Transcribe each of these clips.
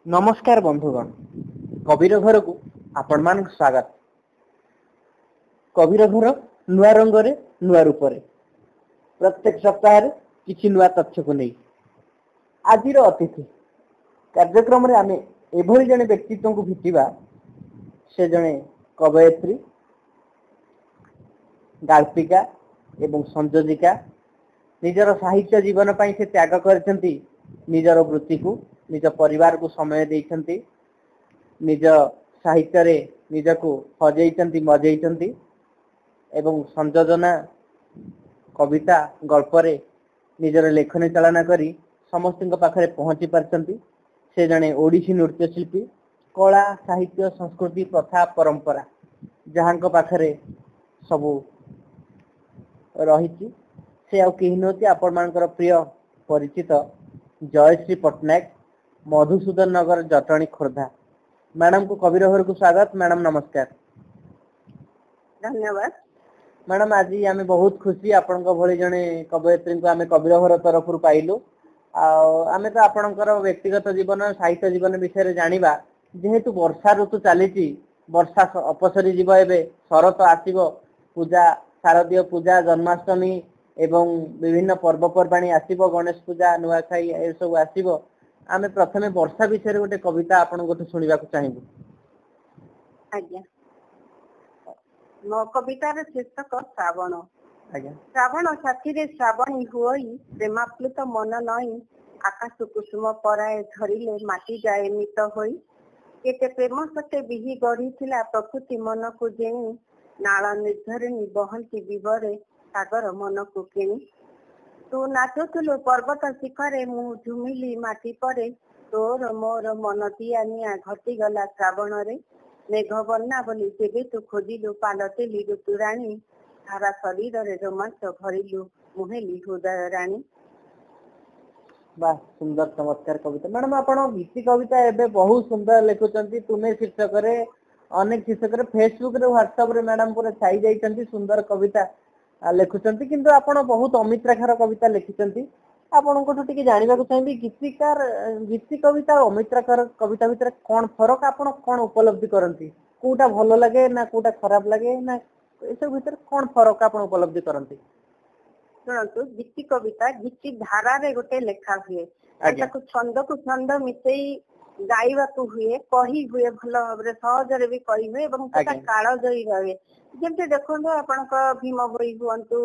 नमस्कार बंधुगण कबीर घर को आपण मान स्वागत। कबीर घर नुआ रंग नुआ रूप प्रत्येक सप्ताह किसी नुआ तथ्य को नहीं आज अतिथि कार्यक्रम रे आमे एभली जने व्यक्तित्व को भेटिबा से जने कवयित्री गाल्पिका एवं संयोजिका निजर साहित्य जीवन पाई से त्याग करछंती निजर वृत्ति को निज परिवार को समय देइछंती निज साहित्य रे निज को हजेइछंती मजेइछंती एवं संयोजना कविता गल्प रे निजर लेखन चालना करी समस्त पाखरे पहुंची पारछंती। से जने ओडिसी नृत्य शिल्पी कला साहित्य संस्कृति प्रथा परंपरा जहां पाखरे सबू रही से आउ केही नथि आपण मानकर प्रिय परिचित जयश्री पट्टनायक मधुसूदन नगर जटणी खोर्धा। मैडम को कबीर घर को स्वागत। मैडम नमस्कार। धन्यवाद। मैडम आज आम बहुत खुशी आपण भली जने कवयित्री को आम कबीर घर तरफ पाइलु। आम तो आपणकर व्यक्तिगत जीवन साहित्य जीवन विषय जानिबा जेहेतु वर्षा ऋतु चली वर्षा अपसरी जीव एबे शरत आसीबो पूजा शारदीय पूजा जन्माष्टमी एवं विभिन्न पर्वपर्वाणी आसीबो गणेश पूजा नुआखाई ए सब आसीबो। आमे प्रथमे वर्षा विषय गोटे कविता आपण गोटे सुनिबा को चाहिबो। आज्ञा मो कवितार शीर्षक श्रावण। आज्ञा श्रावण साथी रे श्रावणी होई प्रेमाप्लुत मन नई आकाश कुसुम पराए धरिले माटी जाए मित होई केते प्रेम सते बिही गढ़ी थिला प्रकृति मन को जेनी नाला निर्धरणी बहंती विवरे सागर मन को केनी तू नाचुलु पर्वत शिखरे मु झुमिली माटी परे तोर मोर मन दिया घटी गला श्रावण रे मेघ बन्ना बोली तेबे तू खोजिलु पालटेली ऋतुराणी सारा शरीर रे रोमांच भरिलु मुहेली हृदय रानी। वाह सुंदर चमत्कार कविता। मैडम आपण गीति कविता एबे बहुत सुंदर लिखुचंती तुम्हें शीर्षक रे अनेक शीर्षक रे फेसबुक रे व्हाट्सएप रे मैडम पूरा छाई जाइछंती सुंदर कविता लिखुचंती किंतु आपण बहुत अमित्राक्षर कविता लिखिचंती। आपण को टिके जानिबा को चाहिबी गीतिकार गीति कविता और अमित्राक्षर कविता भितर कोन फरक आपण कोन उपलब्धि करंती कोटा भलो लागे ना कोटा खराब लागे ना ए सब भितर कोन फरक आपण उपलब्धि करंती। सुनंतु गीति कविता गीति धारा रे गोटे लेखा हुए ताको छंद को छंद मिसेई गाइबा को हुए कही हुए भलो भाबरे सहज रे भी कही हुए एवं सेटा काल जई रहे जेमते देखो आपनक भीम बोई हुअंतु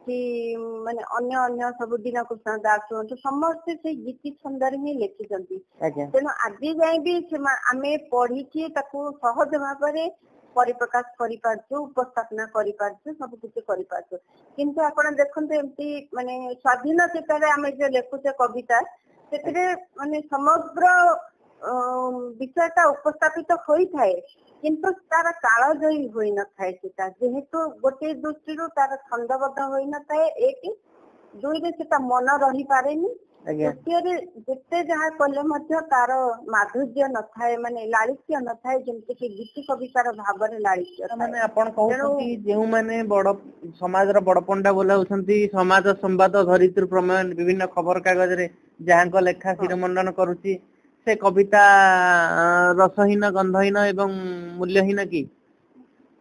कि माने अन्य अन्य सब दिन कृष्ण दास हुअंतु समस्त से गीति छंद रे ही लिखिसंती तेनो आदि जाय भी आमे पढ़ी कि ताको सहज भाबरे परिप्रकाश करि पारछु उपस्थापना करि पारछु सब किछ करि पारछु किंतु आपण देखंतु एम्ति माने स्वाधीन चेतारे आमे जे लेखुचे कविता सेतरे माने समग्र विषयटा उपस्थापित होई थाए किंतु तार काल जई होई न थाए सेटा जेहेतु गोटे दृष्टि रो तार छंदबद्ध होई न थाए एक दुई रे सेटा मन रही पारेनी तृतीय रे जेते जहा कले मध्य तार माधुर्य न थाए माने लालित्य न थाए जेमते कि गीति कवितार भाबरे लालित्य माने आपण कहउछंती जेहु माने बड़ समाज रो बड़ पंडा बोलाउछंती समाज संवाद धरित्र प्रमेय विभिन्न खबर कागज रे जहां को लेखा शिरोमंडन करूची से कविता रसहीन गंधहीन एवं मूल्यहीन की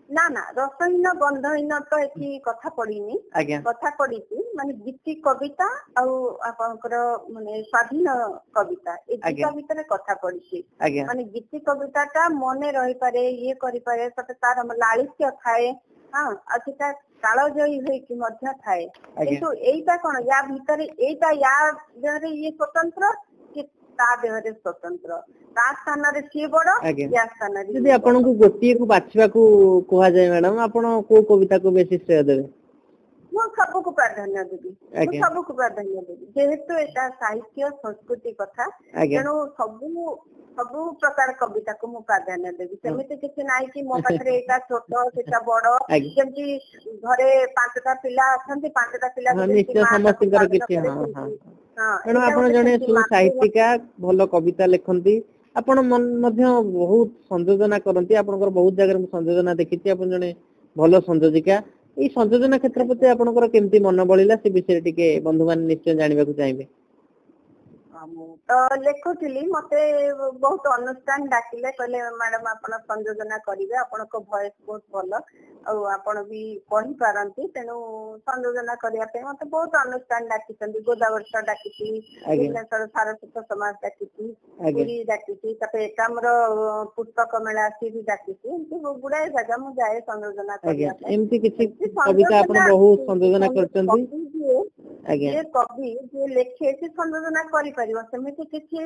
ना ना रसहीन गंधहीन तो एठी कथा पड़ीनी कथा पड़ीची माने गीति कविता आउ आपनकर माने स्वाधीन कविता ए दुटा भितर कथा पड़ीची माने गीति कविताटा मने रही पारे ये करि पारे सते तार लालित्य थाए हां अथिता काल जई होई कि मध्य थाए किंतु एइटा कोन या भितर एइटा या देहरे ये स्वतंत्र कि ता देहरे स्वतंत्र ता स्थान रे सी बड़ या स्थान रे यदि आपन को गोटिए को बाछवा को कोहा जाय मैडम आपन को कविता को बेसी श्रेय देबे। मो सब को प्राधान्य देबी सब को प्राधान्य देबी जेहेतु एटा साहित्य संस्कृति कथा तेनु सब प्रकार कविता को मु प्राधान्य देबी सेमिते किछि नाइ कि मो पाखरे एटा छोट सेटा बड़ जेंति घरे पांचटा पिला अछंती पांचटा पिला निश्चय समस्त कर किछि हां एनो आपण जने साहित्यिका भलो कविता लेखंती आपण मन मध्य बहुत संयोजना करंती आपनकर बहुत जगह में संयोजना देखिछि आपण जने भलो संयोजिका ए संयोजना क्षेत्र प्रति आपनकर केमती मन बळिला से विषय टिके बंधु मान निश्चय जानिबा को चाहिबे। ମୁଁ ତ ଲେଖୁଥିଲି ମତେ ବହୁତ ଅନୁଷ୍ଠାନ ଡାକିଲେ କହିଲେ ମ୍ୟାଡାମ ଆପଣ ସଂଯୋଜନା କରିବେ ଆପଣଙ୍କ ଭଏସ ବହୁତ ଭଲ ଆଉ ଆପଣ ବି କହିପାରନ୍ତି ତେଣୁ ସଂଯୋଜନା କରିବା ପାଇଁ ମତେ ବହୁତ ଅନୁଷ୍ଠାନ ଡାକିଛନ୍ତି ଗୋଦାବର୍ଷ ଡାକିଛି ଭୁବନେଶ୍ୱର ସାରସ୍ୱତ ସମାଜ ଡାକିଛି ପୁରୀ ଡାକିଛି ତାପରେ ଏକାମ୍ର ପୁସ୍ତକ ମେଳା ସିଏ ବି ଡାକିଛି ଏମିତି ଗୁଡାଏ ଜାଗା ମୁଁ ଯାଏ ସଂଯୋଜନା କରିବା ପାଇଁ। ଏମିତି କିଛି କବିତା ଆପଣ ବହୁତ ସଂଯୋଜନା କରିଛନ୍ତି? ଯିଏ କବି ଯିଏ ଲେଖେ ସେ ସଂଯୋଜନା କରିପାରିବ ସେମିତି କିଛି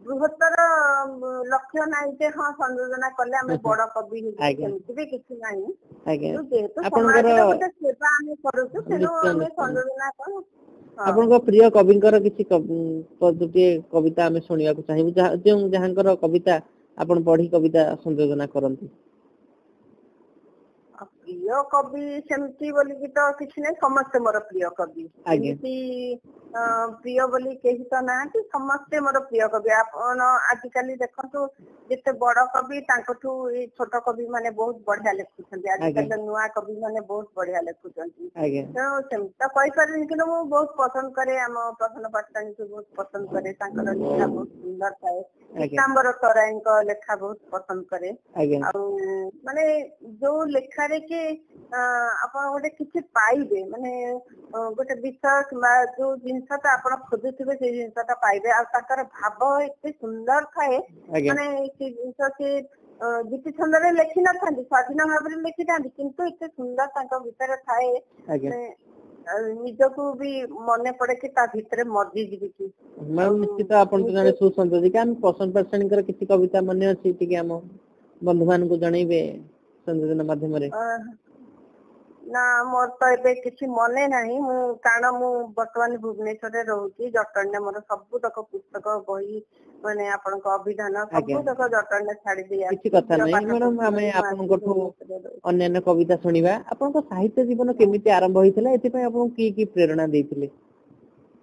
ବୃହତ୍ତର ଲକ୍ଷ୍ୟ ନାହିଁ ଯେ ହଁ ସଂଯୋଜନା କଲେ ଆମେ ବଡ କବି ହେଇଯିବୁ ସେମିତି ବି କିଛି ନାହିଁ। ଯେହେତୁ ସମାଜର ଗୋଟେ ସେବା ଆମେ କରୁଛୁ ତେଣୁ ଆମେ ସଂଯୋଜନା କରୁ। ଆପଣଙ୍କ ପ୍ରିୟ କବିଙ୍କର କିଛି ଗୋଟିଏ କବିତା ଆମେ ଶୁଣିବାକୁ ଚାହିଁବୁ ଯାହାଙ୍କର କବିତା ଆପଣ ପଢି କବିତା ସଂଯୋଜନା କରନ୍ତି? ପ୍ରିୟ କବି ସେମିତି ବୋଲିକି ତ କିଛି ନାହିଁ ସମସ୍ତେ ମୋର ପ୍ରିୟ କବି ଏମିତି ପ୍ରିୟ ବୋଲି କେହି ତ ନାହାନ୍ତି ସମସ୍ତେ ମୋର ପ୍ରିୟ କବି। ଆପଣ ଆଜିକାଲି ଦେଖନ୍ତୁ ଯେତେ ବଡ କବି ତାଙ୍କଠୁ ଏଇ ଛୋଟ କବି ମାନେ ବହୁତ ବଢିଆ ଲେଖୁଛନ୍ତି ଆଜିକାଲି ନୂଆ କବି ମାନେ ବହୁତ ବଢିଆ ଲେଖୁଛନ୍ତି ତେଣୁ ସେମିତି ତ କହିପାରିବିନି କିନ୍ତୁ ମୁଁ ବହୁତ ପସନ୍ଦ କରେ ଆମ ପ୍ରଧାନ ପାଟ୍ଟଶାଣୀଙ୍କୁ ବହୁତ ପସନ୍ଦ କରେ ତାଙ୍କର ଲେଖା ବହୁତ ସୁନ୍ଦର ଥାଏ। ପୀତାମ୍ବର ତରାଇଙ୍କ ଲେଖା ବହୁତ ପସନ୍ଦ କରେ ଆଉ ମାନେ ଯୋଉ ଲେଖାରେ କି ଆପଣ ଗୋଟେ କିଛି ପାଇବେ ମାନେ ଗୋଟେ ବିଷୟ କିମ୍ବା ଯୋଉ ଜିନିଷଟା ଆପଣ ଖୋଜୁଥିବେ ସେଇ ଜିନିଷଟା ପାଇବେ ଆଉ ତାଙ୍କର ଭାବ ଏତେ ସୁନ୍ଦର ଥାଏ ମାନେ ସେ ଜିନିଷ ସେ ଗୀତି ଛନ୍ଦରେ ଲେଖି ନଥାନ୍ତି ସ୍ୱାଧୀନ ଭାବରେ ଲେଖିଥାନ୍ତି କିନ୍ତୁ ଏତେ ସୁନ୍ଦର ତାଙ୍କ ଭିତରେ ଥାଏ ନିଜକୁ ବି ମନେ ପଡେ କି ତା ଭିତରେ ମଜିଯିବି କି। ନିଶ୍ଚିତ ଆପଣ ତ ଜଣେ ସୁସଂଯୋଜିକା ଆମେ ପସନ୍ଦ ପାଟ୍ଟଶାଣୀଙ୍କର କିଛି କବିତା ମନେ ଅଛି ଟିକେ ଆମ ବନ୍ଧୁ ମାନଙ୍କୁ ଜଣେଇବେ ସଂଯୋଜନା ମାଧ୍ୟମରେ? ନା ମୋର ତ ଏବେ କିଛି ମନେ ନାହିଁ ମୁଁ କାରଣ ମୁଁ ବର୍ତ୍ତମାନ ଭୁବନେଶ୍ୱରରେ ରହୁଛି ଜଟଣୀରେ ମୋର ସବୁତକ ପୁସ୍ତକ ବହି ମାନେ ଆପଣଙ୍କ ଅଭିଧାନ ସବୁତକ ଜଟଣୀରେ ଛାଡିଦେଇ କିଛି କଥା ନାହିଁ ମ୍ୟାଡାମ ଆମେ ଆପଣଙ୍କଠୁ ଅନ୍ୟାନ୍ୟ କବିତା ଶୁଣିବା। ଆପଣଙ୍କ ସାହିତ୍ୟ ଜୀବନ କେମିତି ଆରମ୍ଭ ହେଇଥିଲା ଏଥିପାଇଁ ଆପଣଙ୍କୁ କି ପ୍ରେରଣା ଦେଇଥିଲେ?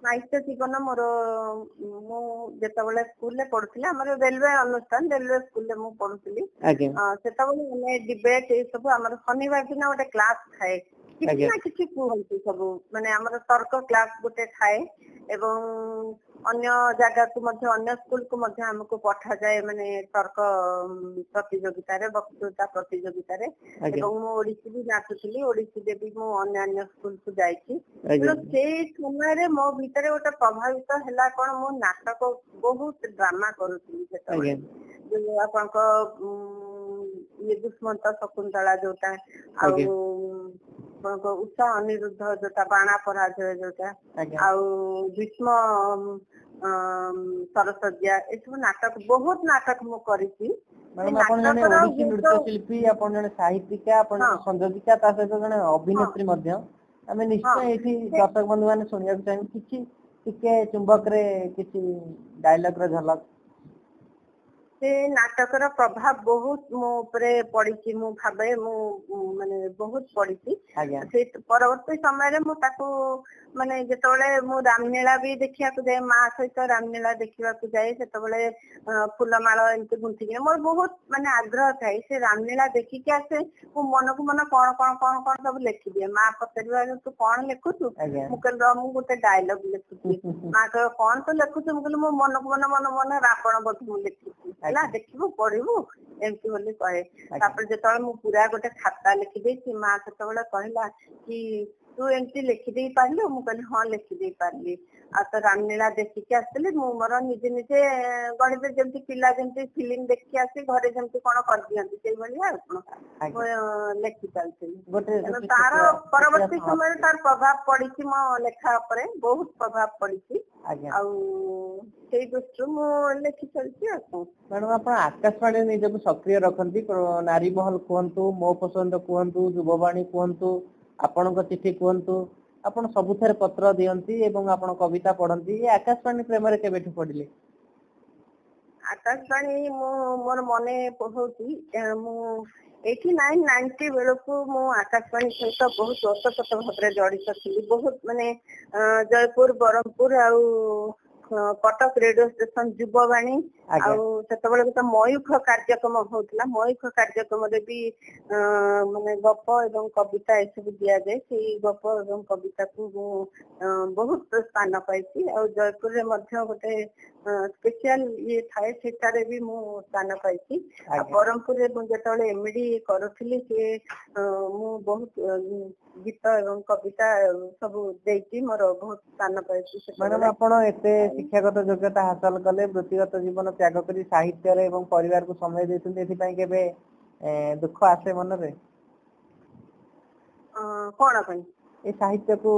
ସାହିତ୍ୟ ଜୀବନ ମୋର ମୁଁ ଯେତେବେଳେ ସ୍କୁଲରେ ପଢୁଥିଲି ଆମର ରେଲୱେ ଅନୁଷ୍ଠାନ ରେଲୱେ ସ୍କୁଲରେ ମୁଁ ପଢୁଥିଲି ସେତେବେଳେ ଆମେ ଡିବେଟ ଏଇ ସବୁ ଆମର ଶନିବାର ଦିନ ଗୋଟେ କ୍ଲାସ ଥାଏ କିଛି ନା କିଛି କୁହନ୍ତି ସବୁ ମାନେ ଆମର ତର୍କ କ୍ଲାସ ଗୋଟେ ଥାଏ ଏବଂ ଅନ୍ୟ ଜାଗାକୁ ମଧ୍ୟ ଅନ୍ୟ ସ୍କୁଲକୁ ମଧ୍ୟ ଆମକୁ ପଠାଯାଏ ମାନେ ତର୍କ ପ୍ରତିଯୋଗିତାରେ ବକ୍ତୃତା ପ୍ରତିଯୋଗିତାରେ ଏବଂ ମୁଁ ଓଡିଶୀ ବି ନାଚୁଥିଲି ଓଡିଶୀରେ ବି ମୁଁ ଅନ୍ୟାନ୍ୟ ସ୍କୁଲକୁ ଯାଇଛି ତେଣୁ ସେଇ ସମୟରେ ମୋ ଭିତରେ ଗୋଟେ ପ୍ରଭାବିତ ହେଲା କଣ ମୁଁ ନାଟକ ବହୁତ ଡ୍ରାମା କରୁଥିଲି ସେତେବେଳେ ଯୋଉ ଆପଣଙ୍କ ଦୁଷ୍ମନ୍ତ ଶକୁନ୍ତଳା ଯୋଉଟା ଆଉ ଆପଣଙ୍କ ଉଷା ଅନିରୁଦ୍ଧ ଯୋଉଟା ବାଣା ପରାଜୟ ଯୋଉଟା ଆଉ ଭୀଷ୍ମ ସରସଜ୍ୟା ଏସବୁ ନାଟକ ବହୁତ ନାଟକ ମୁଁ କରିଛି। ଆପଣ ଜଣେ ଓଡିଶୀ ନୃତ୍ୟଶିଳ୍ପୀ ଆପଣ ଜଣେ ସାହିତ୍ୟିକା ଆପଣ ଜଣେ ସଂଯୋଜିକା ତା ସହିତ ଜଣେ ଅଭିନେତ୍ରୀ ମଧ୍ୟ ଆମେ ନିଶ୍ଚୟ ଏଇଠି ଦର୍ଶକ ବନ୍ଧୁ ମାନେ ଶୁଣିବାକୁ ଚାହିଁବୁ କିଛି ଟିକେ ଚୁମ୍ବକରେ କିଛି ଡାଇଲଗ ର ଝଲକ। ସେ ନାଟକର ପ୍ରଭାବ ବହୁତ ମୋ ଉପରେ ପଡିଛି ମୁଁ ଭାବେ ମୁଁ ମାନେ ବହୁତ ପଡିଛି ସେ ପରବର୍ତ୍ତୀ ସମୟରେ ମୁଁ ତାକୁ ମାନେ ଯେତେବେଳେ ମୁଁ ରାମଲୀଳା ବି ଦେଖିବାକୁ ଯାଏ ମା ସହିତ ରାମଲୀଳା ଦେଖିବାକୁ ଯାଏ ସେତେବେଳେ ଫୁଲମାଳ ଏମିତି ଗୁନ୍ଥିକି ମୋର ବହୁତ ମାନେ ଆଗ୍ରହ ଥାଏ ସେ ରାମଲୀଳା ଦେଖିକି ଆସେ ମୁଁ ମନକୁ ମନ କଣ କଣ କଣ କଣ ସବୁ ଲେଖିଦିଏ ମା ପଚାରିବା ତୁ କଣ ଲେଖୁଛୁ ମୁଁ କହିଲି ମୁଁ ଗୋଟେ ଡାଇଲଗ ଲେଖୁଛି ମା କହିବ କଣ ତୁ ଲେଖୁଛୁ ମୁଁ କହିଲି ମୋ ମନକୁ ମନ ରାବଣ ବଧ ମୁଁ ଲେଖୁଛି ହେଲା ଦେଖିବୁ ପଢିବୁ ଏମିତି ବୋଲି କହେ ତାପରେ ଯେତେବେଳେ ମୁଁ ପୁରା ଗୋଟେ ଖାତା ଲେଖିଦେଇଛି ମା ସେତେବେଳେ କହିଲା କି ତୁ ଏମିତି ଲେଖିଦେଇ ପାରିଲୁ ମୁଁ କହିଲି ହଁ ଲେଖିଦେଇ ପାରିଲି ଆଉ ତ ରାମଲୀଳା ଦେଖିକି ଆସିଥିଲି ମୁଁ ମୋର ନିଜେ ନିଜେ ଗଣିତ ଯେମିତି ପିଲା ଯେମିତି ଫିଲ୍ମ ଦେଖି ଆସି ଘରେ ଯେମିତି କଣ କରିଦିଅନ୍ତି ସେଇଭଳିଆ ଆଉ କଣ ମୁଁ ଲେଖି ଚାଲିଥିଲି ତାର ପରବର୍ତ୍ତୀ ସମୟରେ ତାର ପ୍ରଭାବ ପଡିଛି ମୋ ଲେଖା ଉପରେ ବହୁତ ପ୍ରଭାବ ପଡିଛି ଆଉ ସେଇ ଦୃଷ୍ଟିରୁ ମୁଁ ଲେଖି ଚାଲିଛି ଆଉ କଣ। ମ୍ୟାଡାମ ଆପଣ ଆକାଶବାଣୀରେ ନିଜକୁ ସକ୍ରିୟ ରଖନ୍ତି ନାରୀ ମହଲ କୁହନ୍ତୁ ମୋ ପସନ୍ଦ କୁହନ୍ତୁ ଯୁବବାଣୀ କୁହନ୍ତୁ ଆପଣଙ୍କ ଚିଠି କୁହନ୍ତୁ ଆପଣ ସବୁଥିରେ ପତ୍ର ଦିଅନ୍ତି ଏବଂ ଆପଣ କବିତା ପଢନ୍ତି ଆକାଶବାଣୀ ପ୍ରେମରେ କେବେଠୁ ପଡିଲେ? ଆକାଶବାଣୀ ମୁଁ ମୋର ମନେ ହଉଛି ମୁଁ 89-90 ବେଳକୁ ମୁଁ ଆକାଶବାଣୀ ସହିତ ବହୁତ ଓତପ୍ରୋତ ଭାବରେ ଜଡିତ ଥିଲି ବହୁତ ମାନେ ଜୟପୁର ବ୍ରହ୍ମପୁର ଆଉ କଟକ ରେଡିଓ ଷ୍ଟେସନ ଯୁବବାଣୀ ଆଉ ସେତେବେଳେ ଗୋଟେ ମୟୂଖ କାର୍ଯ୍ୟକ୍ରମ ହଉଥିଲା। ମୟୂଖ କାର୍ଯ୍ୟକ୍ରମରେ ବି ମାନେ ଗପ ଏବଂ କବିତା ଏସବୁ ଦିଆଯାଏ। ସେଇ ଗପ ଏବଂ କବିତାକୁ ମୁଁ ବହୁତ ସ୍ଥାନ ପାଇଛି। ଆଉ ଜୟପୁରରେ ମଧ୍ୟ ଗୋଟେ ସ୍ପେଶିଆଲ ଇଏ ଥାଏ, ସେଠାରେ ବି ମୁଁ ସ୍ଥାନ ପାଇଛି। ଆଉ ବ୍ରହ୍ମପୁରରେ ମୁଁ ଯେତେବେଳେ MD କରୁଥିଲି ସେ ମୁଁ ବହୁତ ଗୀତ ଏବଂ କବିତା ସବୁ ଦେଇଛି, ମୋର ବହୁତ ସ୍ଥାନ ପାଇଛି। ମ୍ୟାଡାମ ଆପଣ ଏତେ ଶିକ୍ଷାଗତ ଯୋଗ୍ୟତା ହାସଲ କଲେ, ବୃତ୍ତିଗତ ଜୀବନ ତ୍ୟାଗ କରି ସାହିତ୍ୟରେ ଏବଂ ପରିବାରକୁ ସମୟ ଦେଇଛନ୍ତି, ଏଥିପାଇଁ କେବେ ଦୁଃଖ ଆସେ ମନରେ? କଣ ପାଇଁ? ଏ ସାହିତ୍ୟକୁ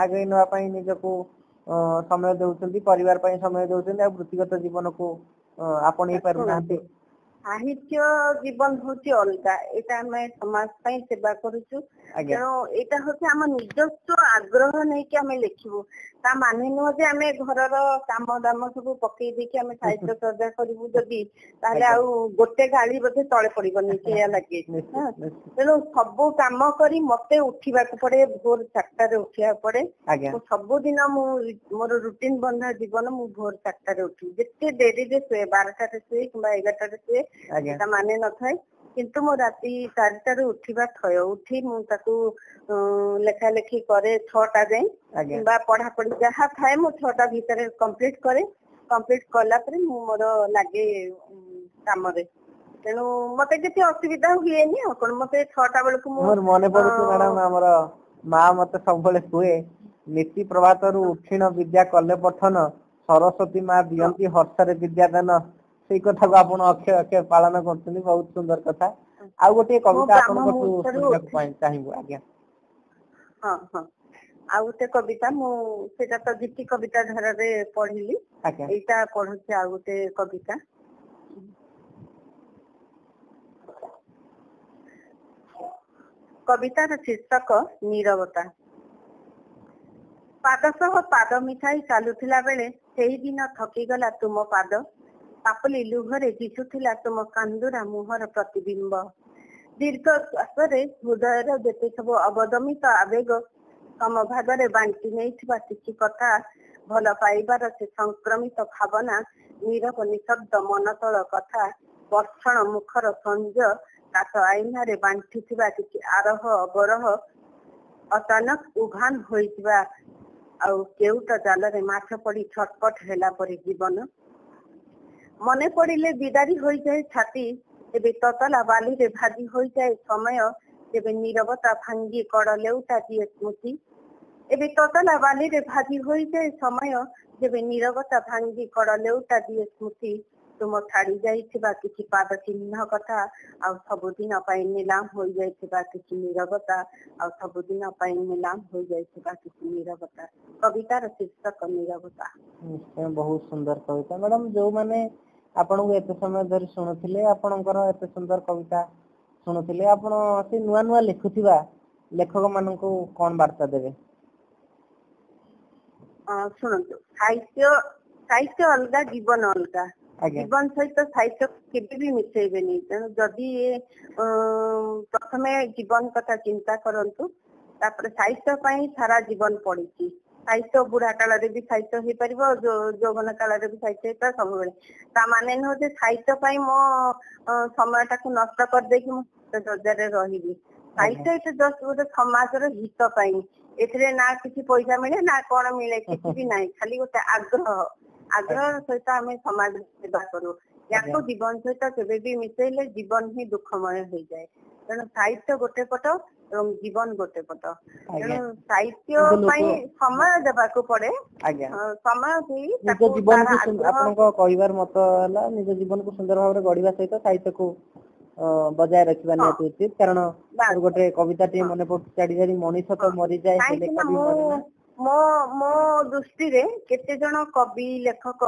ଆଗେଇ ନେବା ପାଇଁ ନିଜକୁ ସମୟ ଦଉଛନ୍ତି, ପରିବାର ପାଇଁ ସମୟ ଦଉଛନ୍ତି, ଆଉ ବୃତ୍ତିଗତ ଜୀବନକୁ ଆପଣେଇ ପାରୁନାହାନ୍ତି। ସାହିତ୍ୟ ଜୀବନ ହଉଛି ଅଲଗା, ଏଇଟା ଆମେ ସମାଜ ପାଇଁ ସେବା କରୁଛୁ। ତେଣୁ ଏଇଟା ହଉଛି ଆମ ନିଜସ୍ୱ ଆଗ୍ରହ ନେଇକି ଆମେ ଲେଖିବୁ। ତା ମାନେ ନୁହଁ ଯେ ଆମେ ଘରର କାମ ଦାମ ସବୁ ପକେଇ ଦେଇକି ଆମେ ସାହିତ୍ୟ ଚର୍ଚ୍ଚା କରିବୁ ଯଦି, ତାହେଲେ ଆଉ ଗୋଟେ ଗାଳି ବୋଧେ ତଳେ ପଡିବନି, ସେଇଆ ଲାଗେ। ତେଣୁ ସବୁ କାମ କରି ମତେ ଉଠିବାକୁ ପଡେ, ଭୋର 4ଟାରେ ଉଠିବାକୁ ପଡେ। ସବୁଦିନ ମୁଁ ମୋର ରୁଟିନ ବନ୍ଧା ଜୀବନ, ମୁଁ ଭୋର 4ଟାରେ ଉଠିବି। ଯେତେ ଡେରିରେ ଶୁଏ, 12ଟାରେ ଶୁଏ କିମ୍ବା 11ଟାରେ ଶୁଏ, ସେଟା ମାନେ ନଥାଏ। କିନ୍ତୁ ମୁଁ ରାତି 4ଟାରୁ ଉଠିବା ଥୟ। ଉଠି ମୁଁ ତାକୁ ଲେଖା ଲେଖି କରେ 6ଟା ଯାଏଁ, କିମ୍ବା ପଢାପଢି ଯାହା ଥାଏ ମୁଁ 6ଟା ଭିତରେ କମ୍ପ୍ଲିଟ କରେ। କମ୍ପ୍ଲିଟ କଲା ପରେ ମୁଁ ମୋର ଲାଗେ କାମରେ। ତେଣୁ ମତେ କିଛି ଅସୁବିଧା ହୁଏନି। ଆଉ କଣ, ମତେ 6ଟା ବେଳକୁ ମୋର ମନେ ପଡୁଛି ମ୍ୟାଡାମ, ଆମର ମା ମତେ ସବୁବେଳେ କୁହେ, ନୀତି ପ୍ରଭାତରୁ ଉଠିଣ ବିଦ୍ୟା କଲେ ପଠନ, ସରସ୍ୱତୀ ମା ଦିଅନ୍ତି ହର୍ଷରେ ବିଦ୍ୟାଦାନ। ସେଇ କଥାକୁ ଆପଣ ଅକ୍ଷର ଅକ୍ଷର ପାଳନ କରୁଛନ୍ତି, ବହୁତ ସୁନ୍ଦର କଥା। ଆଉ ଗୋଟିଏ କବିତା ଆପଣଙ୍କଠୁ ଶୁଣିବାକୁ ଚାହିଁବୁ। ଆଜ୍ଞା। ହଁ ହଁ, ଆଉ ଗୋଟେ କବିତା, ମୁଁ ସେଇଟା ତ ଗୀତି କବିତା ଧାରାରେ ପଢିଲି, ଏଇଟା ପଢୁଛି ଆଉ ଗୋଟେ କବିତା। କବିତାର ଶୀର୍ଷକ ନୀରବତା। ପାଦ ସହ ପାଦ ମିଶାଇ ଚାଲୁଥିଲା ବେଳେ ସେଇଦିନ ଥକିଗଲା ତୁମ ପାଦ। ପାପଲି ଲୁହରେ ଦିଶୁଥିଲା ତୁମ କାନ୍ଦୁରା ମୁହଁର ପ୍ରତିବିମ୍ବ। ଦୀର୍ଘ ଶ୍ୱାସରେ ହୃଦୟର ଯେତେ ସବୁ ଅବଦମିତ ଆବେଗ ସମଭାଗରେ ବାଣ୍ଟି ନେଇଥିବା କିଛି କଥା, ଭଲ ପାଇବାର ସେ ସଂକ୍ରମିତ ଭାବନା, ନୀରବ ନିଶବ୍ଦ ମନତଳ କଥା, ବର୍ଷଣ ମୁଖର ସଞ୍ଜ, କାଶ ଆଇନାରେ ବାଣ୍ଟିଥିବା କିଛି ଆରହ ଅବରହ, ଅଚାନକ ଉଭାନ ହୋଇଯିବା, ଆଉ କେଉଟ ଜାଲରେ ମାଛ ପଡି ଛଟପଟ ହେଲା ପରି ଜୀବନ। ମନେ ପଡିଲେ ବିଦାରି ହୋଇଯାଏ ଛାତି, ଏବେ ତତଲା ବାଲିରେ ଭାଜି ହୋଇଯାଏ ସମୟ, ତେବେ ନୀରବତା ଭାଙ୍ଗି କଡ ଲେଉଟା ଦିଏ ସ୍ମୃତି। ଏବେ ତତଲା ବାଲିରେ ଭାଜି ହୋଇଯାଏ ସମୟ, ଯେବେ ନୀରବତା ଭାଙ୍ଗି କଡ ଲେଉଟା ଦିଏ ସ୍ମୃତି। ତୁମ ଛାଡି ଯାଇଥିବା କିଛି ପାଦ ଚିହ୍ନ କଥା, ଆଉ ସବୁଦିନ ପାଇଁ ନିଲାମ ହୋଇଯାଇଥିବା କିଛି ନୀରବତା, ଆଉ ସବୁଦିନ ପାଇଁ ନିଲାମ ହୋଇଯାଇଥିବା କିଛି ନୀରବତା। କବିତାର ଶୀର୍ଷକ ନୀରବତା। ନିଶ୍ଚୟ, ବହୁତ ସୁନ୍ଦର କବିତା। ମ୍ୟାଡାମ, ଯୋଉମାନେ ଆପଣଙ୍କୁ ଏତେ ସମୟ ଧରି ଶୁଣୁଥିଲେ, ଆପଣଙ୍କର ଏତେ ସୁନ୍ଦର କବିତା ଶୁଣୁଥିଲେ, ଆପଣ ସେ ନୂଆ ନୂଆ ଲେଖୁଥିବା ଲେଖକ ମାନଙ୍କୁ କଣ ବାର୍ତ୍ତା ଦେବେ? ଶୁଣନ୍ତୁ, ସାହିତ୍ୟ ଅଲଗା, ଜୀବନ ଅଲଗା। ଜୀବନ ସହିତ ସାହିତ୍ୟ କେବେ ବି ମିଶେଇବେନି। ତେଣୁ ଯଦି ପ୍ରଥମେ ଜୀବନ କଥା ଚିନ୍ତା କରନ୍ତୁ, ତାପରେ ସାହିତ୍ୟ ପାଇଁ ସାରା ଜୀବନ ପଡିଛି। ସାହିତ୍ୟ ବୁଢା କାଳରେ ବି ସାହିତ୍ୟ ହେଇପାରିବ, ଯୌବନ କାଳରେ ବି ସାହିତ୍ୟ ହେଇପାରିବ, ସବୁବେଳେ। ତା ମାନେ ନୁହଁ ଯେ ସାହିତ୍ୟ ପାଇଁ ମୋ ସମୟଟାକୁ ନଷ୍ଟ କରିଦେଇକି ମୁଁ ଚର୍ଚ୍ଚାରେ ରହିବି। ସାହିତ୍ୟ ଏଠି ଜଷ୍ଟ ଗୋଟେ ସମାଜର ହିତ ପାଇଁ। ଏଥିରେ ନା କିଛି ପଇସା ମିଳେ, ନା କଣ ମିଳେ, କିଛି ବି ନାହିଁ। ଖାଲି ଗୋଟେ ଆଗ୍ରହ ସହିତ ଆମେ ସମାଜ ସେବା କରୁ। ୟାକୁ ଜୀବନ ସହିତ କେବେ ବି ମିଶେଇଲେ ଜୀବନ ହିଁ ଦୁଃଖମୟ ହେଇଯାଏ। ତେଣୁ ସାହିତ୍ୟ ଗୋଟେ ପଟ ଏବଂ ଜୀବନ ଗୋଟେ ପଟ। ତେଣୁ ସାହିତ୍ୟ ପାଇଁ ସମୟ ଦେବାକୁ ପଡେ। ସମୟ ଦେଇ ନିଜ ଜୀବନକୁ, ଆପଣଙ୍କ କହିବାର ମତ ହେଲା, ନିଜ ଜୀବନକୁ ସୁନ୍ଦର ଭାବରେ ଗଢିବା ସହିତ ସାହିତ୍ୟକୁ ବଜାୟ ରଖିବା ନିହାତି ଉଚିତ। କାରଣ ଗୋଟେ କବିତାଟିଏ ମନେ ପଡୁଛି, ଛାଡି ଛାଡି ମଣିଷ ତ ମରିଯାଏ। ମୋ ଦୃଷ୍ଟିରେ କେତେ ଜଣ କବି ଲେଖକ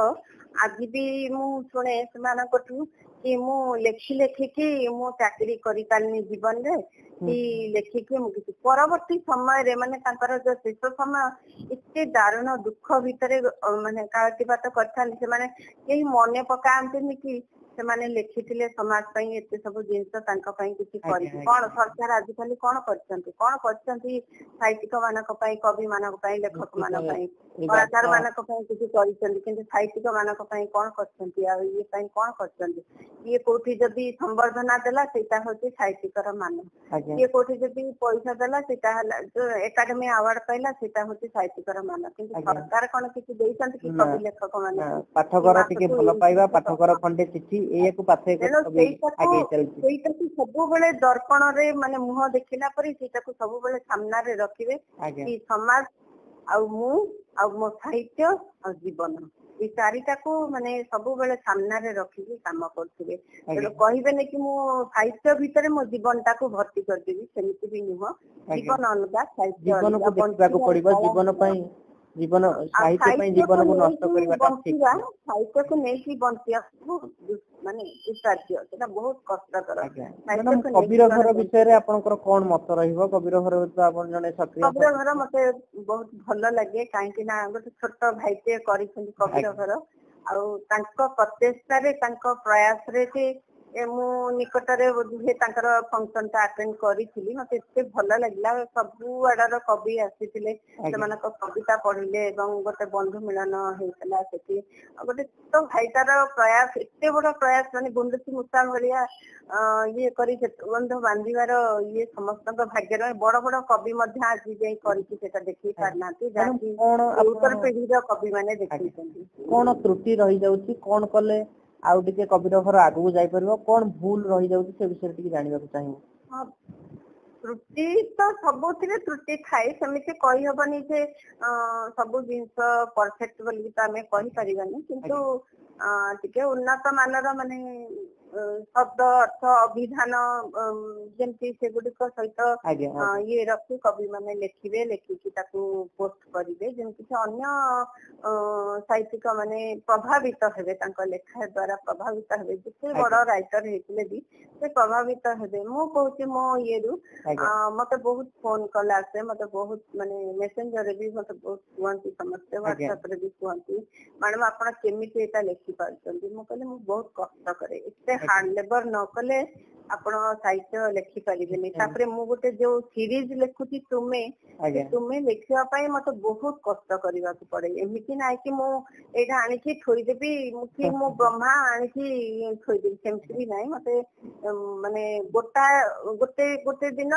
ଆଜି ବି ମୁଁ ଶୁଣେ ସେମାନଙ୍କଠୁ କି ମୁଁ ଲେଖିକି ମୁଁ ଚାକିରି କରିପାରିନି ଜୀବନରେ, କି ଲେଖିକି ମୁଁ କିଛି ପରବର୍ତ୍ତୀ ସମୟରେ, ମାନେ ତାଙ୍କର ଯୋଉ ଶେଷ ସମୟ ଏତେ ଦାରୁଣ ଦୁଃଖ ଭିତରେ ମାନେ କାଳାତିପାତ କରିଥାନ୍ତି, ସେମାନେ କେହି ମନେ ପକାନ୍ତିନି କି ସେମାନେ ଲେଖିଥିଲେ ସମାଜ ପାଇଁ ଏତେ ସବୁ ଜିନିଷ ତାଙ୍କ ପାଇଁ କିଛି କରିଛି କଣ ସରକାର ଆଜିକାଲି କଣ କରିଛନ୍ତି ସାହିତ୍ୟିକ ମାନଙ୍କ ପାଇଁ କବି ମାନଙ୍କ ପାଇଁ ଲେଖକ ମାନଙ୍କ ପାଇଁ କଳାକାର ମାନଙ୍କ ପାଇଁ କିଛି କରିଛନ୍ତି କିନ୍ତୁ ସାହିତ୍ୟିକ ମାନଙ୍କ ପାଇଁ କଣ କରିଛନ୍ତି ଆଉ ଇଏ ପାଇଁ କଣ କରିଛନ୍ତି ଇଏ କୋଉଠି ଯଦି ସମ୍ବର୍ଦ୍ଧନା ଦେଲା ସେଇଟା ହଉଛି ସାହିତ୍ୟିକର ମାନ ଇଏ କୋଉଠି ଯଦି ପଇସା ଦେଲା ସେଇଟା ହେଲା ଯୋଉ ଏକାଡେମୀ ଆୱାର୍ଡ ପାଇଲା ସେଇଟା ହଉଛି ସାହିତ୍ୟିକର ମାନ କିନ୍ତୁ ସରକାର କଣ କିଛି ଦେଇଛନ୍ତି କି କବି ଲେଖକ ମାନେ ପାଠକର ଟିକେ ଭଲ ପାଇବା ପାଠକର ଖଣ୍ଡେ ଚିଠି ଏଇକୁ ସେଇଟାକୁ ସବୁବେଳେ ଦର୍ପଣରେ ମାନେ ମୁହଁ ଦେଖିଲା ପରେ ସେଇଟାକୁ ସବୁବେଳେ ସାମ୍ନାରେ ରଖିବେ କି ସମାଜ ଆଉ ମୁଁ ଆଉ ମୋ ସାହିତ୍ୟ ଆଉ ଜୀବନ ଏଇ ଚାରିଟାକୁ ମାନେ ସବୁବେଳେ ସାମ୍ନାରେ ରଖିକି କାମ କରୁଥିବେ ତେଣୁ କହିବେନି କି ମୁଁ ସାହିତ୍ୟ ଭିତରେ ମୋ ଜୀବନଟାକୁ ଭର୍ତ୍ତି କରିଦେବି ସେମିତି ବି ନୁହଁ ଜୀବନ ଅଲଗା ଜୀବନକୁ ଦେଖିବାକୁ ପଡିବ ଜୀବନ ପାଇଁ ଜୀବନ ସାହିତ୍ୟ ପାଇଁ ଜୀବନକୁ ନଷ୍ଟ କରିବାଟା ଠିକ ସାହିତ୍ୟକୁ ନେଇକି ବଞ୍ଚିବା ମାନେ ଦୁଃସାଧ୍ୟ ସେଟା ବହୁତ କଷ୍ଟକର କବିର ଘର ବିଷୟରେ ଆପଣଙ୍କର କଣ ମତ ରହିବ କବିର ଘର ଆପଣ ଜଣେ ସକ୍ରିୟ କବିର ଘର ମତେ ବହୁତ ଭଲ ଲାଗେ କାହିଁକି ନା ଗୋଟେ ଛୋଟ ଭାଇଟିଏ କରିଛନ୍ତି କବିର ଘର ଆଉ ତାଙ୍କ ପ୍ରଚେଷ୍ଟାରେ ତାଙ୍କ ପ୍ରୟାସରେ ମୁଁ ନିକଟରେ ବୋଧେ ତାଙ୍କର ଫଙ୍କସନ ଟା ଆଟେଣ୍ଡ କରିଥିଲି ମତେ ଏତେ ଭଲ ଲାଗିଲା ସବୁ ଆଡର କବି ଆସିଥିଲେ ସେମାନଙ୍କ କବିତା ପଢିଲେ ଏବଂ ଗୋଟେ ବନ୍ଧୁ ମିଳନ ହେଇଥିଲା ସେଠି ଗୋଟେ ଛୋଟ ଭାଇଟାର ପ୍ରୟାସ ଏତେ ବଡ ପ୍ରୟାସ ମାନେ ଗୁଣ୍ଡୁଚି ମୂଷା ଭଳିଆ ଇଏ କରି ବନ୍ଧ ବାନ୍ଧିବାର ଇଏ ସମସ୍ତଙ୍କ ଭାଗ୍ୟରେ ବଡ ବଡ କବି ମଧ୍ୟ ଆଜି ଯାଇ କରିକି ସେଟା ଦେଖେଇ ପାରିନାହାନ୍ତି ଯାହାକି ଉତ୍ତର ପିଢିର କବି ମାନେ ଦେଖେଇଛନ୍ତି କଣ ତ୍ରୁଟି ରହିଯାଉଛି କଣ କଲେ ଆଉ ଟିକେ କବିର ଘର ଆଗକୁ ଯାଇପାରିବ କଣ ଭୁଲ ରହିଯାଉଛି ସେ ବିଷୟରେ ଟିକେ ଜାଣିବାକୁ ଚାହିଁବୁ ତ୍ରୁଟି ତ ସବୁଥିରେ ତ୍ରୁଟି ଥାଏ ସେମିତି କହିହବନି ଯେ ସବୁ ଜିନିଷ ପରଫେକ୍ଟ ବୋଲି ତ ଆମେ କହିପାରିବାନି କିନ୍ତୁ ଟିକେ ଉନ୍ନତ ମାନର ମାନେ ଶବ୍ଦ ଅର୍ଥ ଅଭିଧାନ ଯେମିତି ସେଗୁଡିକ ସହିତ ଇଏ ରଖି କବି ମାନେ ଲେଖିକି ତାକୁ ପୋଷ୍ଟ କରିବେ ଯେମିତି କି ଅନ୍ୟ ସାହିତ୍ୟିକ ମାନେ ପ୍ରଭାବିତ ହେବେ ତାଙ୍କ ଲେଖା ଦ୍ଵାରା ପ୍ରଭାବିତ ହେବେ ଯେତେ ବଡ ରାଇଟର ହେଇଥିଲେ ବି ସେ ପ୍ରଭାବିତ ହେବେ ମୁଁ କହୁଛି ମୋ ଇଏରୁ ମତେ ବହୁତ ଫୋନ କଲ ଆସେ ମତେ ବହୁତ ମାନେ ମେସେଞ୍ଜରରେ ବି ମତେ ବହୁତ କୁହନ୍ତି ସମସ୍ତେ ହ୍ୱାଟ୍ସଆପ ରେ ବି କୁହନ୍ତି ମ୍ୟାଡାମ ଆପଣ କେମିତି ଏଇଟା ଲେଖିପାରୁଛନ୍ତି ମୁଁ କହିଲି ମୁଁ ବହୁତ କଷ୍ଟ କରେ ଏତେ ହାର୍ଡ ଲେବର ନ କଲେ ଆପଣ ସାହିତ୍ୟ ଲେଖିପାରିବେନି ତାପରେ ମୁଁ ଗୋଟେ ଯୋଉ ସିରିଜ ଲେଖୁଛି ତୁମେ ଲେଖିବା ପାଇଁ ମତେ ବହୁତ କଷ୍ଟ କରିବାକୁ ପଡେ ଏମିତି ନାହିଁ କି ମୁଁ ଏଇଟା ଆଣିକି ଥୋଇଦେବି କି ମୁଁ ବ୍ରହ୍ମା ଆଣିକି ଥୋଇଦେବି ସେମିତି ବି ନାହିଁ ମତେ ମାନେ ଗୋଟେ ଦିନ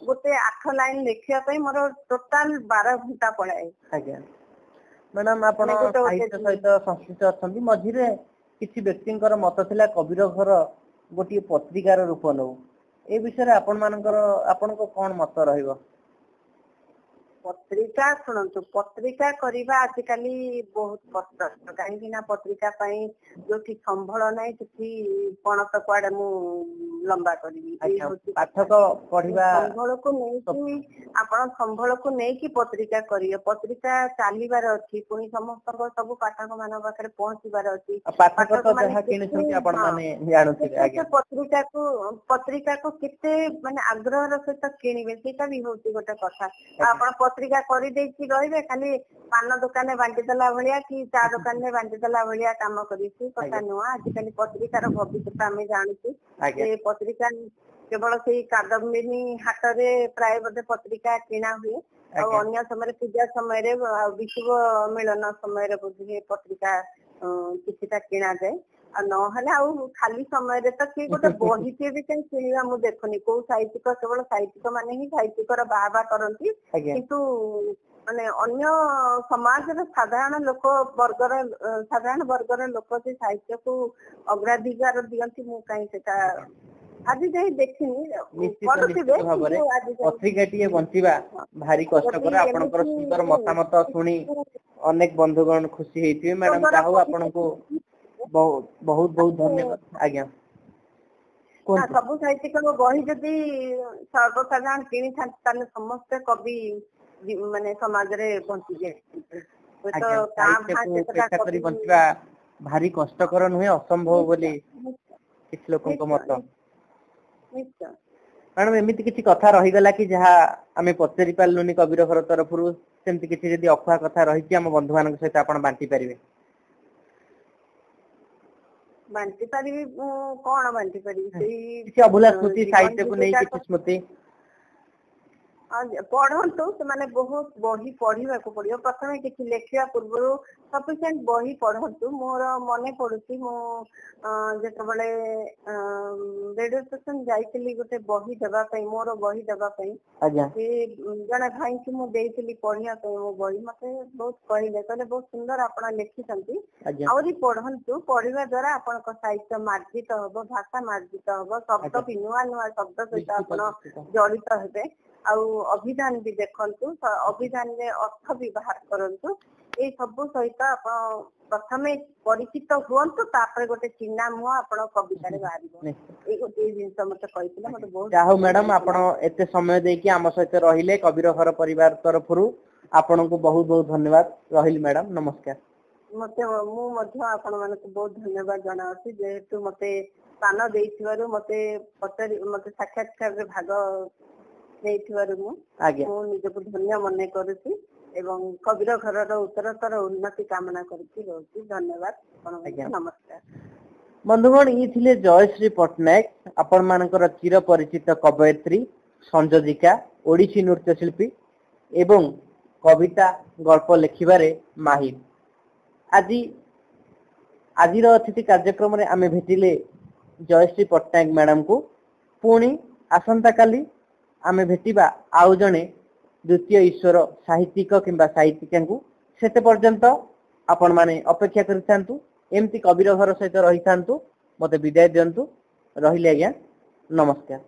ଗୋଟେ 8 ଲାଇନ ଲେଖିବା ପାଇଁ ମୋର ଟୋଟାଲ 12 ଘଣ୍ଟା ପଳାଏ ମ୍ୟାଡାମ ଆପଣ ସାହିତ୍ୟ ସହିତ ସଂଶ୍ଳିଷ୍ଟ ଅଛନ୍ତି ମଝିରେ କିଛି ବ୍ୟକ୍ତିଙ୍କର ମତ ଥିଲା କବିର ଘର ଗୋଟିଏ ପତ୍ରିକାର ରୂପ ନଉ ଏ ବିଷୟରେ ଆପଣଙ୍କ କଣ ମତ ରହିବ ପତ୍ରିକା ଶୁଣନ୍ତୁ ପତ୍ରିକା କରିବା ଆଜିକାଲି ବହୁତ କଷ୍ଟ କାହିଁକି ନା ପତ୍ରିକା ପାଇଁ ଯୋଉଠି ସମ୍ବଳ ନାହିଁ ସେଠି ପଣତ କୁଆଡେ ମୁଁ ଲମ୍ବା କରିବି ପାଠକ ପଢିବା ସମ୍ବଳକୁ ନେଇକି ପତ୍ରିକା କରିବେ ପତ୍ରିକା ଚାଲିବାର ଅଛି ପୁଣି ସମସ୍ତଙ୍କ ସବୁ ପାଠକ ମାନଙ୍କ ପାଖରେ ପହଞ୍ଚିବାର ଅଛି ପତ୍ରିକାକୁ କେତେ ମାନେ ଆଗ୍ରହର ସହିତ କିଣିବେ ସେଇଟା ବି ହଉଛି ଗୋଟେ କଥା ଆପଣ ପତ୍ରିକା କରିଦେଇକି ରହିବେ ଖାଲି ପାନ ଦୋକାନରେ ବାଣ୍ଟିଦେଲା ଭଳିଆ କି ଚା ଦୋକାନରେ ବାଣ୍ଟିଦେଲା ଭଳିଆ କାମ କରିବେ ସେ କଥା ନୁହଁ ଆଜିକାଲି ପତ୍ରିକାର ଭବିଷ୍ୟତ ଆମେ ଜାଣୁଛୁ ସେ ପତ୍ରିକା କେବଳ ସେଇ କାଦମ୍ବିନୀ ହାଟରେ ପ୍ରାୟ ବୋଧେ ପତ୍ରିକା କିଣା ହୁଏ ଆଉ ଅନ୍ୟ ସମୟରେ ପୂଜା ସମୟରେ ବିଷୁବ ମିଳନ ସମୟରେ ବୋଧେ ପତ୍ରିକା କିଛିଟା କିଣାଯାଏ ଆଉ ନହେଲେ ଆଉ ଖାଲି ସମୟରେ ତ କିଏ ଗୋଟେ ବହିଟିଏ ବି କାହିଁ କିଣିବା ମୁଁ ଦେଖୁନି କୋଉ ସାହିତ୍ୟିକ କେବଳ ସାହିତ୍ୟିକ ମାନେ ହିଁ ସାହିତ୍ୟିକର ବାହା କରନ୍ତି କିନ୍ତୁ ମାନେ ଅନ୍ୟ ସମାଜର ସାଧାରଣ ବର୍ଗର ଲୋକ ସେ ସାହିତ୍ୟକୁ ଅଗ୍ରାଧିକାର ଦିଅନ୍ତି ମୁଁ କାହିଁ ସେଟା ଆଜି ଯାଇ ଦେଖିନି ପତ୍ରିକାଟିଏ ବଞ୍ଚିବା ଭାରି କଷ୍ଟକର ଆପଣଙ୍କର ସୁନ୍ଦର ମତାମତ ଶୁଣି ଅନେକ ବନ୍ଧୁଗଣ ଖୁସି ହେଇଥିବେ ମ୍ୟାଡାମ ଯାହା ହଉ ଆପଣଙ୍କୁ ବହୁତ ଧନ୍ୟବାଦ ଆଜ୍ଞା ସବୁ ସାହିତ୍ୟିକଙ୍କ ବହି ଯଦି ସର୍ବସାଧାରଣ କିଣିଥାନ୍ତି ତାହେଲେ ସମସ୍ତେ କବି ମାନେ ସମାଜରେ ବଞ୍ଚିଯାଏ ବଞ୍ଚିବା ଭାରି କଷ୍ଟକର ନୁହେଁ ଅସମ୍ଭବ ବୋଲି କିଛି ଲୋକଙ୍କ ମତ ମ୍ୟାଡାମ ଏମିତି କିଛି କଥା ରହିଗଲା କି ଯାହା ଆମେ ପଚାରି ପାରିଲୁନି କବିର ଘର ତରଫରୁ ସେମିତି କିଛି ଯଦି ଅଖୁଆ କଥା ରହିଛି ଆମ ବନ୍ଧୁ ମାନଙ୍କ ସହିତ ଆପଣ ବାଣ୍ଟି ପାରିବେ ବାଣ୍ଟି ପାରିବି ମୁଁ କଣ ବାଣ୍ଟି ପାରିବି ସେଇ କିଛି ଅଭୁଲା ସ୍ମୃତି ସାହିତ୍ୟକୁ ନେଇ କିଛି ସ୍ମୃତି ପଢନ୍ତୁ ସେମାନେ ବହୁତ ବହି ପଢିବାକୁ ପଡିବ ପ୍ରଥମେ କିଛି ଲେଖିବା ପୂର୍ବରୁ ସଫିସିଏଣ୍ଟ ବହି ପଢନ୍ତୁ ମୋର ମନେ ପଡୁଛି ମୁଁ ଯେତେବେଳେ ରେଡିଓ ଷ୍ଟେସନ ଯାଇଥିଲି ଗୋଟେ ବହି ଦେବା ପାଇଁ ମୋର ବହି ଦେବା ପାଇଁ ସେ ଜଣେ ଭାଇଙ୍କୁ ମୁଁ ଦେଇଥିଲି ପଢିବା ପାଇଁ ମୋ ବହି ମତେ ବହୁତ କହିଲେ ବହୁତ ସୁନ୍ଦର ଆପଣ ଲେଖିଛନ୍ତି ଆହୁରି ପଢନ୍ତୁ ପଢିବା ଦ୍ଵାରା ଆପଣଙ୍କ ସାହିତ୍ୟ ମାର୍ଜିତ ହବ ଭାଷା ମାର୍ଜିତ ହବ ଶବ୍ଦ ବି ନୂଆ ନୂଆ ଶବ୍ଦ ସହିତ ଆପଣ ଜଡିତ ହେବେ ଆଉ ଅଭିଧାନ ବି ଦେଖନ୍ତୁ ଅଭିଧାନରେ ଅର୍ଥ ବି ବାହାର କରନ୍ତୁ ଏଇ ସବୁ ସହିତ ଆପଣ ପ୍ରଥମେ ପରିଚିତ ହୁଅନ୍ତୁ ତାପରେ ଗୋଟେ ଚିହ୍ନା ମୁହଁ ଆପଣ କବିତାରେ ବାହାରିବ ଏଇ ଗୋଟେ ଜିନିଷ ମତେ କହିଥିଲେ ମତେ ବହୁତ ଯାହା ହଉ ମ୍ୟାଡାମ ଆପଣ ଏତେ ସମୟ ଦେଇକି ଆମ ସହିତ ରହିଲେ କବିର ଘର ପରିବାର ତରଫରୁ ଆପଣଙ୍କୁ ବହୁତ ବହୁତ ଧନ୍ୟବାଦ ରହିଲି ମ୍ୟାଡାମ ନମସ୍କାର ମୁଁ ମଧ୍ୟ ଆପଣ ମାନଙ୍କୁ ବହୁତ ଧନ୍ୟବାଦ ଜଣାଉଛି ଯେହେତୁ ମତେ ସ୍ଥାନ ଦେଇଥିବାରୁ ମତେ ସାକ୍ଷାତକାରରେ ଭାଗ ନେଇଥିବାରୁ ମୁଁ ନିଜକୁ ଧନ୍ୟ ମନେ କରୁଛି ଏବଂ କବିର ଘରର ଉତ୍ତରତର ଉନ୍ନତି କାମନା କରୁଛି ରହୁଛି ଧନ୍ୟବାଦ ନମସ୍କାର ବନ୍ଧୁଗଣ ଇଏ ଥିଲେ ଜୟଶ୍ରୀ ପଟ୍ଟନାୟକ ଆପଣ ମାନଙ୍କର ଚିର ପରିଚିତ କବୟିତ୍ରୀ ସଂଯୋଜିକା ଓଡିଶୀ ନୃତ୍ୟଶିଳ୍ପୀ ଏବଂ କବିତା ଗଳ୍ପ ଲେଖିବାରେ ମାହିର ଆଜିର ଅତିଥି କାର୍ଯ୍ୟକ୍ରମରେ ଆମେ ଭେଟିଲେ ଜୟଶ୍ରୀ ପଟ୍ଟନାୟକ ମ୍ୟାଡାମ କୁ ପୁଣି ଆସନ୍ତା କାଲି ଆମେ ଭେଟିବା ଆଉ ଜଣେ ଦ୍ୱିତୀୟ ଈଶ୍ୱର ସାହିତ୍ୟିକ କିମ୍ବା ସାହିତ୍ୟିକାଙ୍କୁ ସେତେ ପର୍ଯ୍ୟନ୍ତ ଆପଣ ମାନେ ଅପେକ୍ଷା କରିଥାନ୍ତୁ ଏମିତି କବିର ଘର ସହିତ ରହିଥାନ୍ତୁ ମତେ ବିଦାୟ ଦିଅନ୍ତୁ ରହିଲି ଆଜ୍ଞା ନମସ୍କାର।